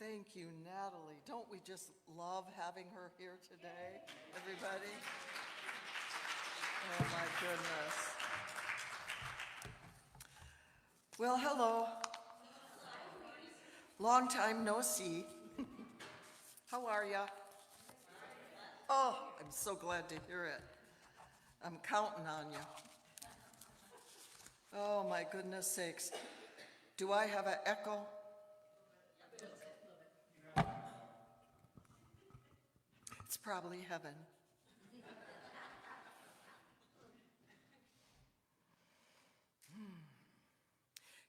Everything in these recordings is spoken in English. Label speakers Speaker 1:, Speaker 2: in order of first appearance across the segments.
Speaker 1: Thank you, Natalie. Don't we just love having her here today, everybody? Oh, my goodness. Well, hello. Long time no see. How are ya? Oh, I'm so glad to hear it. I'm counting on you. Oh, my goodness sakes. Do I have an echo? It's probably heaven.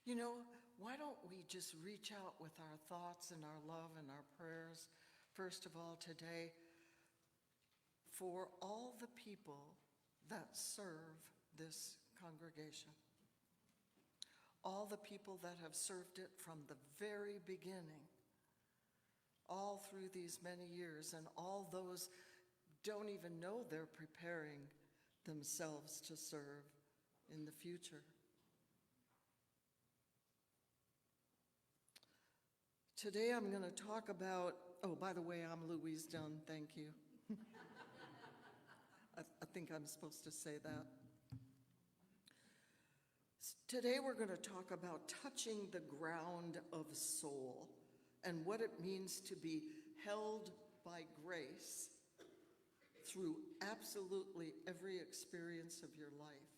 Speaker 1: You know, why don't we just reach out with our thoughts and our love and our prayers, first of all today, for all the people that serve this congregation. All the people that have served it from the very beginning, all through these many years, and all those don't even know they're preparing themselves to serve in the future. Today I'm going to talk about, oh, by the way, I'm Louise Dunn, thank you. I think I'm supposed to say that. Today we're going to talk about touching the ground of soul and what it means to be held by grace through absolutely every experience of your life.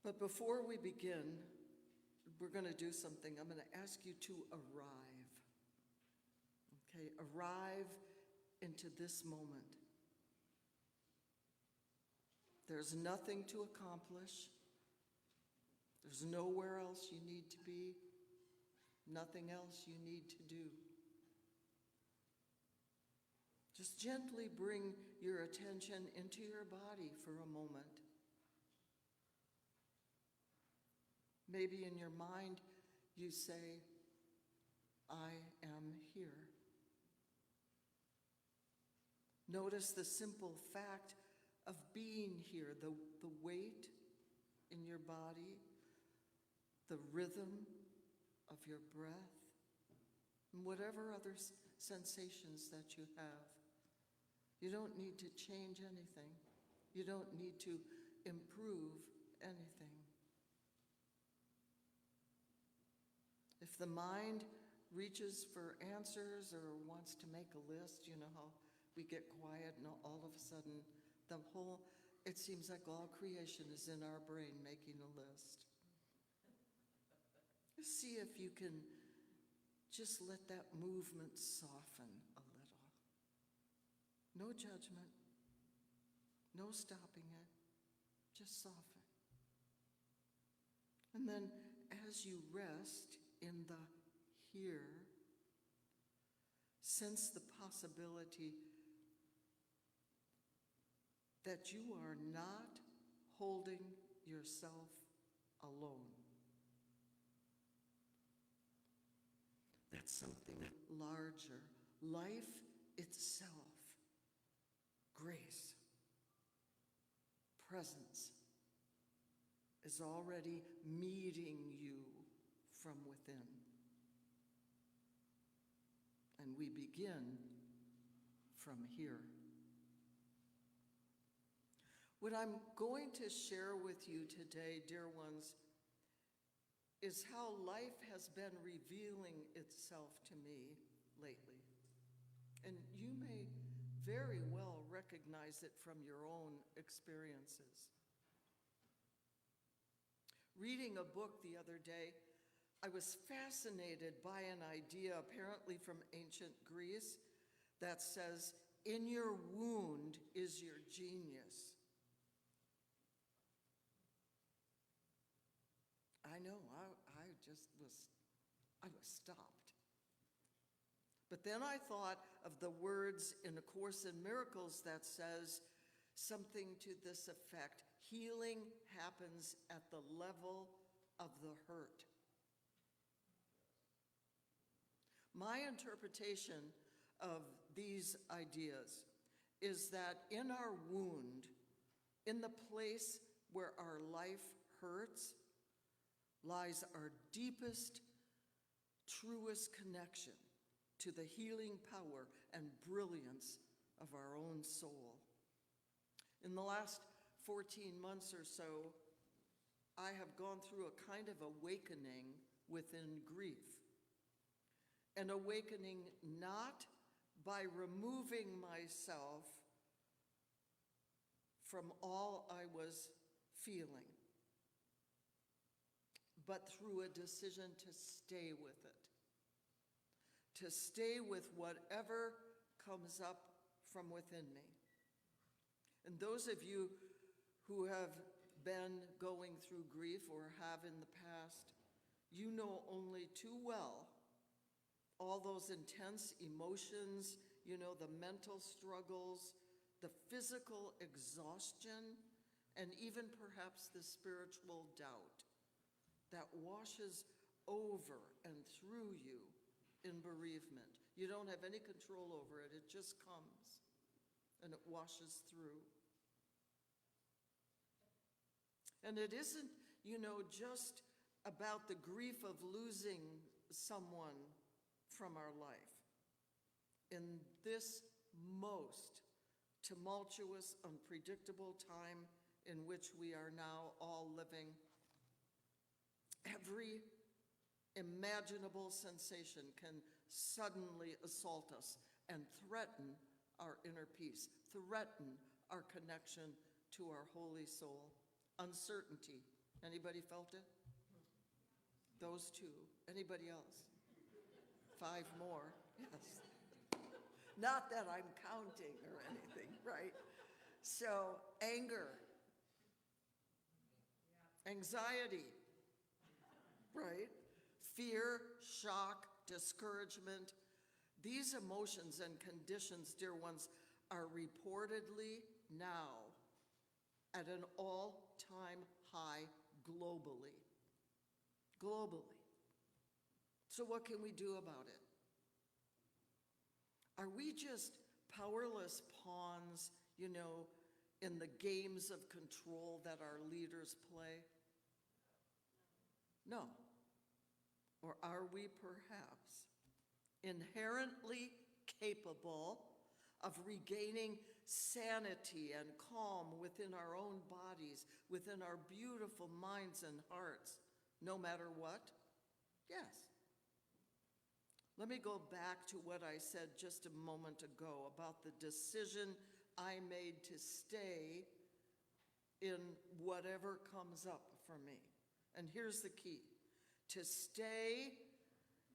Speaker 1: But before we begin, we're going to do something. I'm going to ask you to arrive. Okay, arrive into this moment. There's nothing to accomplish. There's nowhere else you need to be. Nothing else you need to do. Just gently bring your attention into your body for a moment. Maybe in your mind you say, I am here. Notice the simple fact of being here, the weight in your body, the rhythm of your breath, and whatever other sensations that you have. You don't need to change anything. You don't need to improve anything. If the mind reaches for answers or wants to make a list, you know how we get quiet and all of a sudden it seems like all creation is in our brain making a list. See if you can just let that movement soften a little. No judgment, no stopping it, just soften. And then as you rest in the here, sense the possibility that you are not holding yourself alone. That's something larger. Life itself, grace, presence, is already meeting you from within. And we begin from here. What I'm going to share with you today, dear ones, is how life has been revealing itself to me lately. And you may very well recognize it from your own experiences. Reading a book the other day, I was fascinated by an idea, apparently from ancient Greece, that says, in your wound is your genius. I know, I was stopped. But then I thought of the words in A Course in Miracles that says something to this effect: healing happens at the level of the hurt. My interpretation of these ideas is that in our wound, in the place where our life hurts, lies our deepest truest connection to the healing power and brilliance of our own soul. In the last 14 months or so, I have gone through a kind of awakening within grief. An awakening not by removing myself from all I was feeling, but through a decision to stay with it, to stay with whatever comes up from within me. And those of you who have been going through grief or have in the past, you know only too well all those intense emotions, the mental struggles, the physical exhaustion, and even perhaps the spiritual doubt that washes over and through you in bereavement. You don't have any control over it. It just comes and it washes through. And it isn't, just about the grief of losing someone from our life. In this most tumultuous, unpredictable time in which we are now all living, every imaginable sensation can suddenly assault us and threaten our inner peace, threaten our connection to our holy soul. Uncertainty. Anybody felt it? Those two. Anybody else? 5 more. Yes. Not that I'm counting or anything, right? So, anger, anxiety, right? Fear, shock, discouragement. These emotions and conditions, dear ones, are reportedly now at an all-time high globally. Globally. So what can we do about it? Are we just powerless pawns, in the games of control that our leaders play? No. Or are we perhaps inherently capable of regaining sanity and calm within our own bodies, within our beautiful minds and hearts, no matter what? Yes. Let me go back to what I said just a moment ago about the decision I made to stay in whatever comes up for me. And here's the key: to stay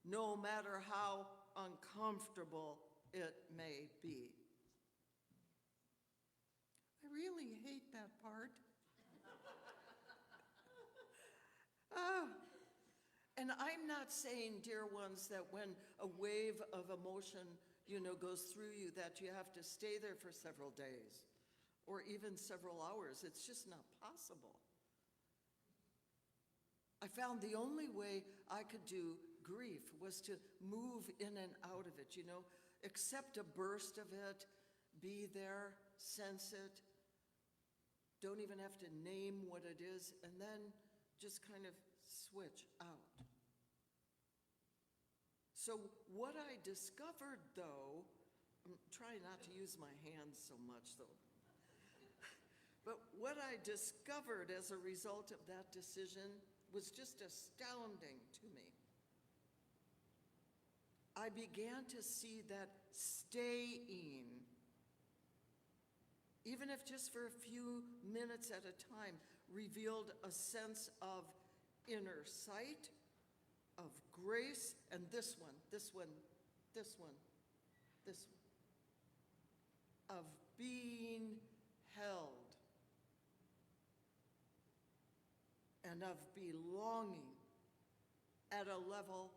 Speaker 1: no matter how uncomfortable it may be. I really hate that part. And I'm not saying, dear ones, that when a wave of emotion, goes through you, that you have to stay there for several days or even several hours. It's just not possible. I found the only way I could do grief was to move in and out of it, accept a burst of it, be there, sense it, don't even have to name what it is, and then just kind of switch out. So what I discovered, though, I'm trying not to use my hands so much, though, but what I discovered as a result of that decision was just astounding to me. I began to see that staying, even if just for a few minutes at a time, revealed a sense of inner sight, of grace, and this one, of being held, and of belonging at a level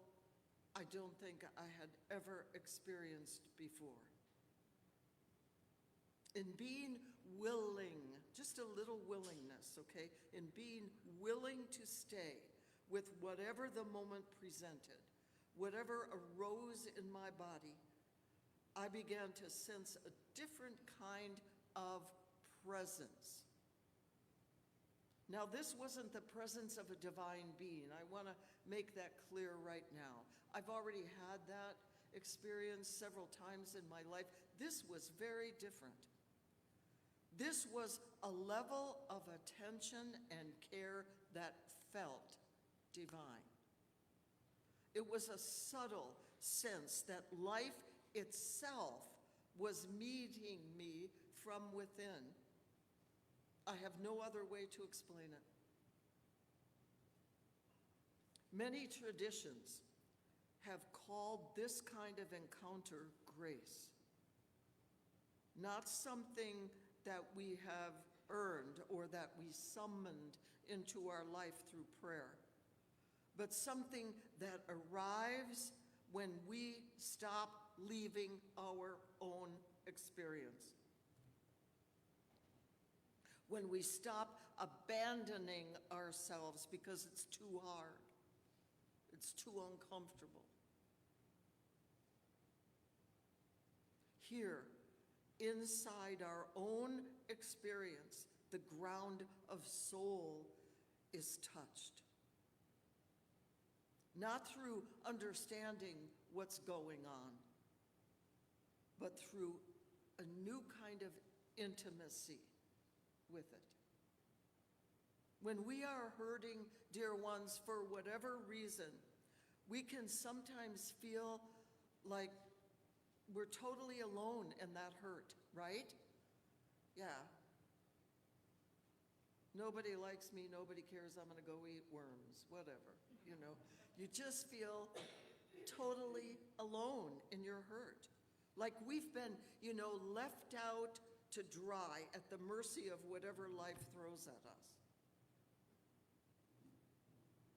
Speaker 1: I don't think I had ever experienced before. In being willing, just a little willingness, okay? In being willing to stay with whatever the moment presented, whatever arose in my body, I began to sense a different kind of presence. Now, this wasn't the presence of a divine being. I want to make that clear right now. I've already had that experience several times in my life. This was very different. This was a level of attention and care that felt divine. It was a subtle sense that life itself was meeting me from within. I have no other way to explain it. Many traditions have called this kind of encounter grace. Not something that we have earned or that we summoned into our life through prayer, but something that arrives when we stop leaving our own experience. When we stop abandoning ourselves because it's too hard, it's too uncomfortable. Here, inside our own experience, the ground of soul is touched. Not through understanding what's going on, but through a new kind of intimacy with it. When we are hurting dear ones for whatever reason, we can sometimes feel like we're totally alone in that hurt, right? Yeah. Nobody likes me, nobody cares, I'm gonna go eat worms, whatever, you know. You just feel totally alone in your hurt. Like we've been, left out to dry at the mercy of whatever life throws at us.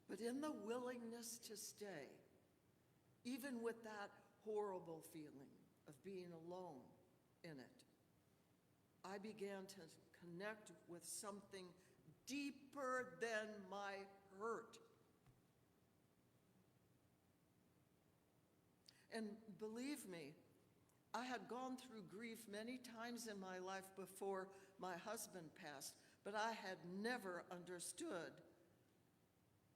Speaker 1: But in the willingness to stay, even with that horrible feeling of being alone in it, I began to connect with something deeper than my hurt. And believe me, I had gone through grief many times in my life before my husband passed, but I had never understood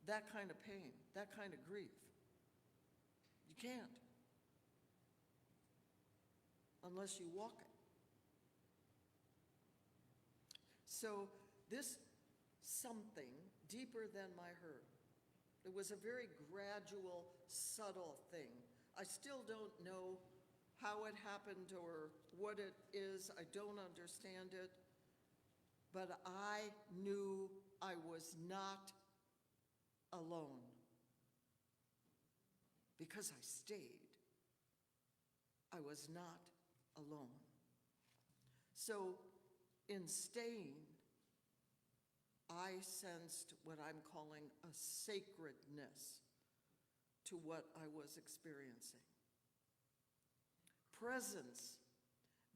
Speaker 1: that kind of pain, that kind of grief. You can't, unless you walk it. So this something deeper than my hurt, it was a very gradual, subtle thing. I still don't know how it happened or what it is. I don't understand it. But I knew I was not alone because I stayed. I was not alone. So in staying, I sensed what I'm calling a sacredness to what I was experiencing. Presence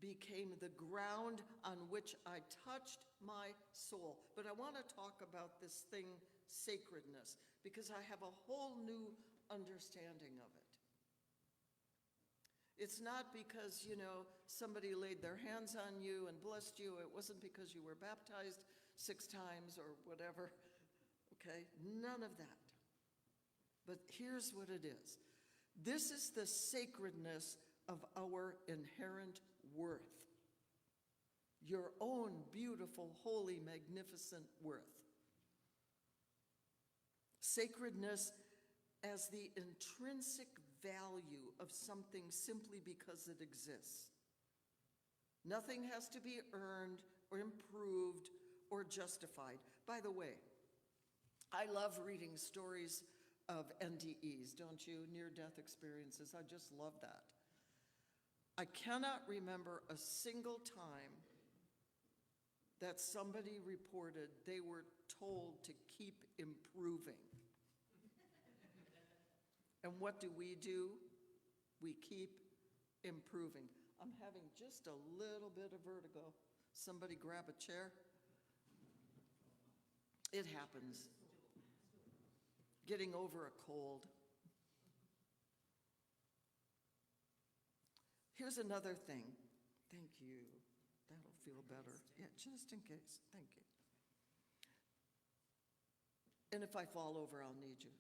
Speaker 1: became the ground on which I touched my soul. But I want to talk about this thing, sacredness, because I have a whole new understanding of it. It's not because, somebody laid their hands on you and blessed you. It wasn't because you were baptized 6 times or whatever, okay? None of that. But here's what it is. This is the sacredness of our inherent worth. Your own beautiful, holy, magnificent worth. Sacredness as the intrinsic value of something simply because it exists. Nothing has to be earned or improved or justified. By the way, I love reading stories of NDEs, don't you? Near-death experiences. I just love that. I cannot remember a single time that somebody reported they were told to keep improving. And what do? We keep improving. I'm having just a little bit of vertigo. Somebody grab a chair. It happens. Getting over a cold. Here's another thing. Thank you. That'll feel better. Yeah, just in case. Thank you. And if I fall over, I'll need you.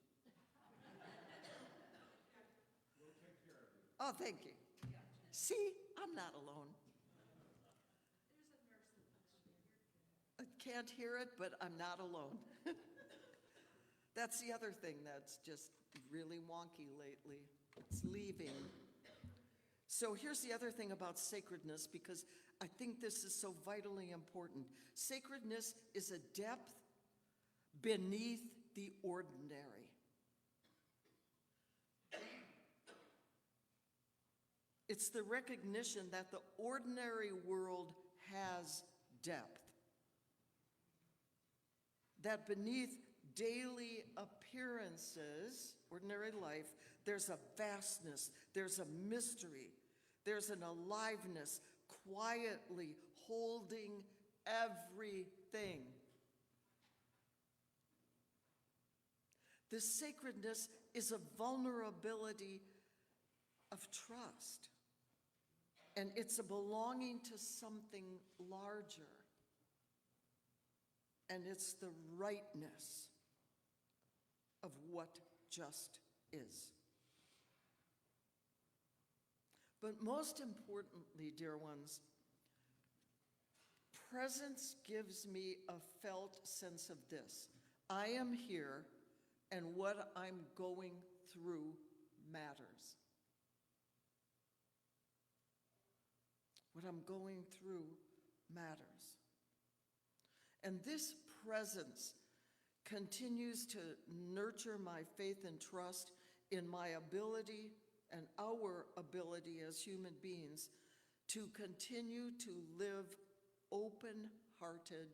Speaker 2: We'll take care of you.
Speaker 1: Oh, thank you. See, I'm not alone. I can't hear it, but I'm not alone. That's the other thing that's just really wonky lately. It's leaving. So here's the other thing about sacredness, because I think this is so vitally important. Sacredness is a depth beneath the ordinary. It's the recognition that the ordinary world has depth. That beneath daily appearances, ordinary life, there's a vastness, there's a mystery, there's an aliveness quietly holding everything. This sacredness is a vulnerability of trust, and it's a belonging to something larger, and it's the rightness of what just is. But most importantly, dear ones, presence gives me a felt sense of this. I am here, and what I'm going through matters. What I'm going through matters. And this presence continues to nurture my faith and trust in my ability and our ability as human beings to continue to live open-hearted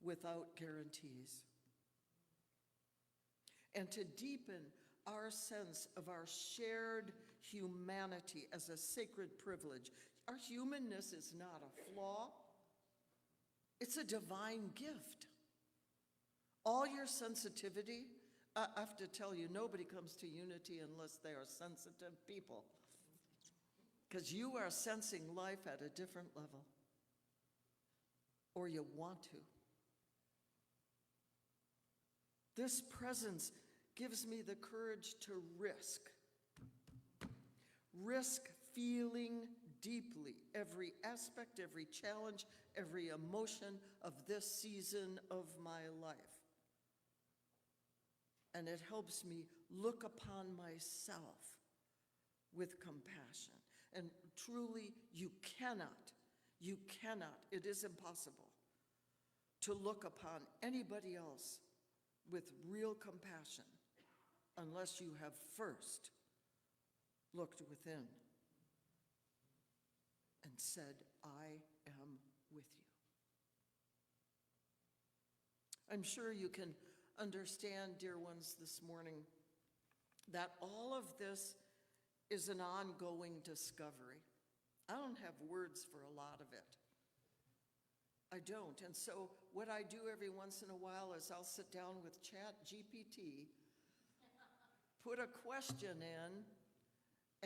Speaker 1: without guarantees, and to deepen our sense of our shared humanity as a sacred privilege. Our humanness is not a flaw. It's a divine gift. All your sensitivity, I have to tell you, nobody comes to unity unless they are sensitive people, because you are sensing life at a different level, or you want to. This presence gives me the courage to risk feeling deeply every aspect, every challenge, every emotion of this season of my life. And it helps me look upon myself with compassion. And truly, you cannot, it is impossible to look upon anybody else with real compassion unless you have first looked within and said, I am with you. I'm sure you can understand, dear ones, this morning, that all of this is an ongoing discovery. I don't have words for a lot of it. I don't. And so what I do every once in a while is I'll sit down with ChatGPT, put a question in,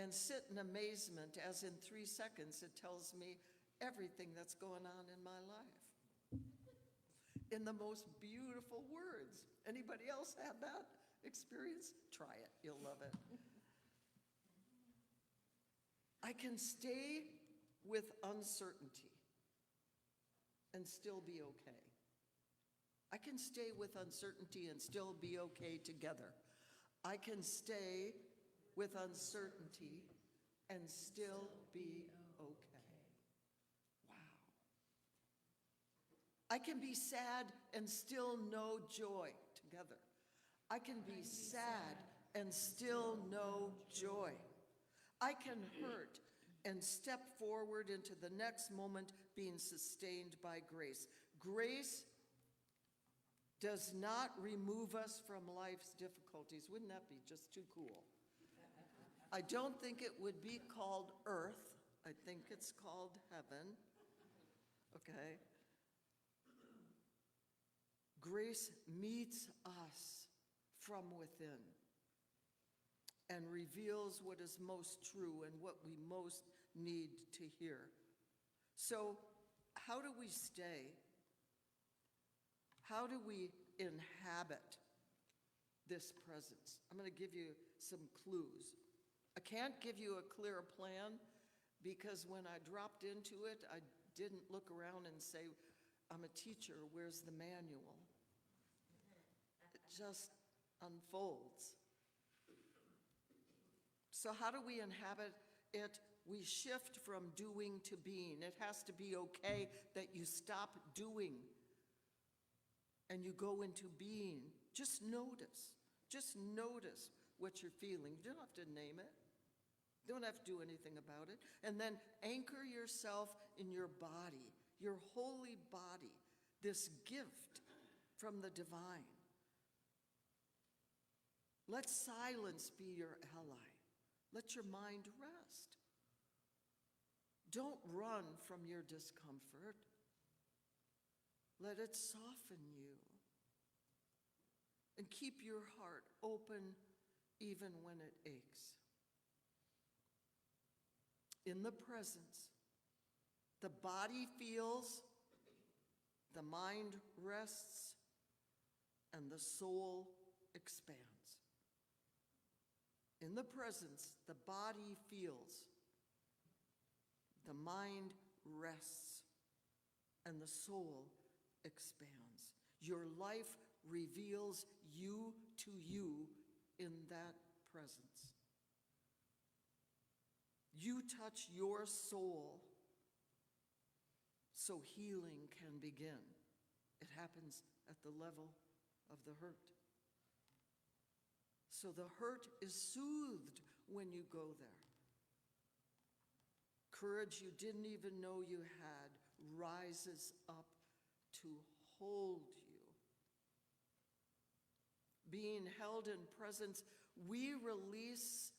Speaker 1: and sit in amazement as in 3 seconds it tells me everything that's going on in my life. In the most beautiful words. Anybody else had that experience? Try it, you'll love it. I can stay with uncertainty and still be okay. I can stay with uncertainty and still be okay together. I can stay with uncertainty and still be okay. Wow. I can be sad and still know joy together. I can be sad and still know joy. I can hurt and step forward into the next moment being sustained by grace. Grace does not remove us from life's difficulties. Wouldn't that be just too cool? I don't think it would be called earth. I think it's called heaven. Okay? Grace meets us from within and reveals what is most true and what we most need to hear. So, how do we stay? How do we inhabit this presence. I'm going to give you some clues. I can't give you a clear plan because when I dropped into it, I didn't look around and say, I'm a teacher, where's the manual? It just unfolds. So how do we inhabit it? We shift from doing to being. It has to be okay that you stop doing and you go into being. Just notice what you're feeling. You don't have to name it. You don't have to do anything about it. And then anchor yourself in your body, your holy body, this gift from the divine. Let silence be your ally. Let your mind rest. Don't run from your discomfort. Let it soften you. And keep your heart open even when it aches. In the presence, the body feels, the mind rests, and the soul expands. In the presence, the body feels, the mind rests, and the soul expands. Your life reveals you to you in that presence. You touch your soul so healing can begin. It happens at the level of the hurt. So the hurt is soothed when you go there. Courage you didn't even know you had rises up to hold you. Being held in presence, we release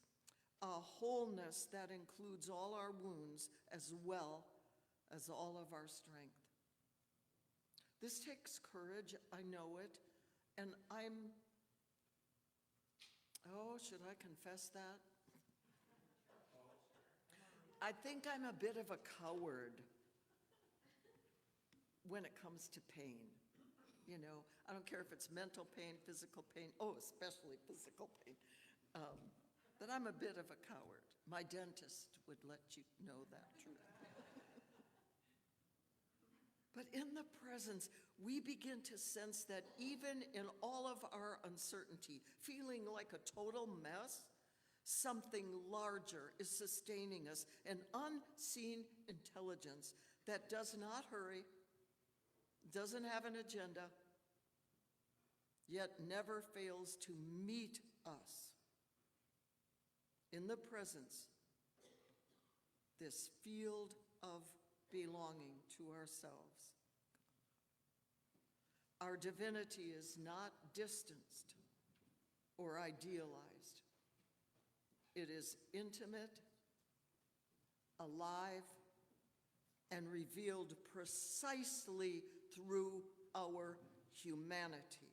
Speaker 1: a wholeness that includes all our wounds as well as all of our strength. This takes courage, I know it, and should I confess that? I think I'm a bit of a coward when it comes to pain. You know, I don't care if it's mental pain, physical pain, especially physical pain. But I'm a bit of a coward. My dentist would let you know that truth. But in the presence, we begin to sense that even in all of our uncertainty, feeling like a total mess, something larger is sustaining us, an unseen intelligence that does not hurry, doesn't have an agenda, yet never fails to meet us. In the presence, this field of belonging to ourselves. Our divinity is not distanced or idealized. It is intimate, alive, and revealed precisely through our humanity.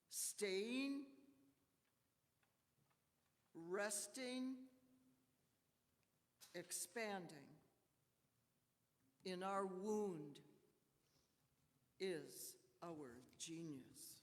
Speaker 1: Staying, resting, expanding in our wound is our genius.